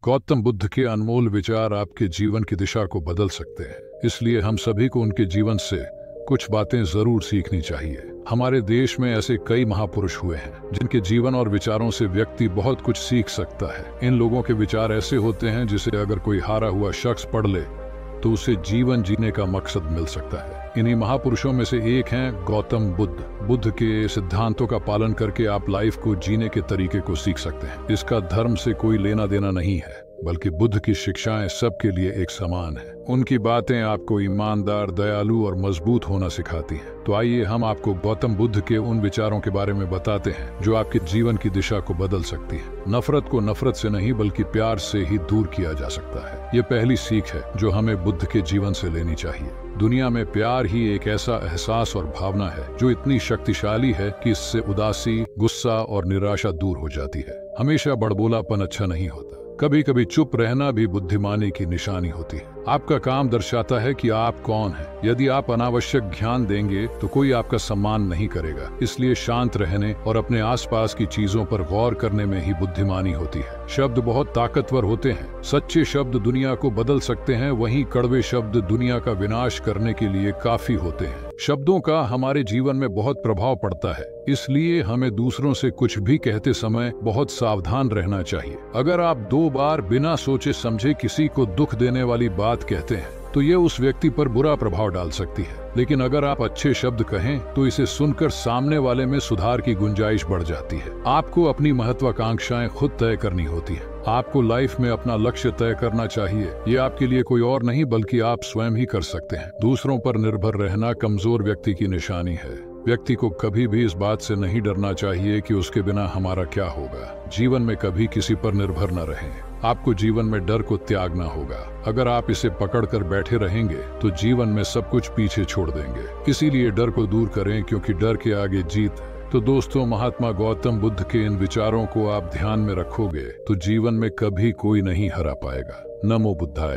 गौतम बुद्ध के अनमोल विचार आपके जीवन की दिशा को बदल सकते हैं। इसलिए हम सभी को उनके जीवन से कुछ बातें जरूर सीखनी चाहिए। हमारे देश में ऐसे कई महापुरुष हुए हैं जिनके जीवन और विचारों से व्यक्ति बहुत कुछ सीख सकता है। इन लोगों के विचार ऐसे होते हैं जिसे अगर कोई हारा हुआ शख्स पढ़ ले तो उसे जीवन जीने का मकसद मिल सकता है। इन्हीं महापुरुषों में से एक हैं गौतम बुद्ध। बुद्ध के सिद्धांतों का पालन करके आप लाइफ को जीने के तरीके को सीख सकते हैं। इसका धर्म से कोई लेना देना नहीं है, बल्कि बुद्ध की शिक्षाएं सबके लिए एक समान है। उनकी बातें आपको ईमानदार, दयालु और मजबूत होना सिखाती हैं। तो आइए हम आपको गौतम बुद्ध के उन विचारों के बारे में बताते हैं जो आपके जीवन की दिशा को बदल सकती है। नफरत को नफरत से नहीं बल्कि प्यार से ही दूर किया जा सकता है। ये पहली सीख है जो हमें बुद्ध के जीवन से लेनी चाहिए। दुनिया में प्यार ही एक ऐसा एहसास और भावना है जो इतनी शक्तिशाली है कि इससे उदासी, गुस्सा और निराशा दूर हो जाती है। हमेशा बड़बोलापन अच्छा नहीं होता। कभी कभी चुप रहना भी बुद्धिमानी की निशानी होती है। आपका काम दर्शाता है कि आप कौन हैं। यदि आप अनावश्यक ध्यान देंगे तो कोई आपका सम्मान नहीं करेगा। इसलिए शांत रहने और अपने आसपास की चीजों पर गौर करने में ही बुद्धिमानी होती है। शब्द बहुत ताकतवर होते हैं। सच्चे शब्द दुनिया को बदल सकते हैं, वहीं कड़वे शब्द दुनिया का विनाश करने के लिए काफी होते हैं। शब्दों का हमारे जीवन में बहुत प्रभाव पड़ता है, इसलिए हमें दूसरों से कुछ भी कहते समय बहुत सावधान रहना चाहिए। अगर आप 2 बार बिना सोचे समझे किसी को दुख देने वाली बात कहते हैं तो ये उस व्यक्ति पर बुरा प्रभाव डाल सकती है। लेकिन अगर आप अच्छे शब्द कहें तो इसे सुनकर सामने वाले में सुधार की गुंजाइश बढ़ जाती है। आपको अपनी महत्वाकांक्षाएं खुद तय करनी होती है। आपको लाइफ में अपना लक्ष्य तय करना चाहिए। ये आपके लिए कोई और नहीं बल्कि आप स्वयं ही कर सकते हैं। दूसरों पर निर्भर रहना कमजोर व्यक्ति की निशानी है। व्यक्ति को कभी भी इस बात से नहीं डरना चाहिए कि उसके बिना हमारा क्या होगा। जीवन में कभी किसी पर निर्भर न रहें। आपको जीवन में डर को त्यागना होगा। अगर आप इसे पकड़कर बैठे रहेंगे तो जीवन में सब कुछ पीछे छोड़ देंगे। इसीलिए डर को दूर करें, क्योंकि डर के आगे जीत है। तो दोस्तों, महात्मा गौतम बुद्ध के इन विचारों को आप ध्यान में रखोगे तो जीवन में कभी कोई नहीं हरा पाएगा। नमो बुद्धाय।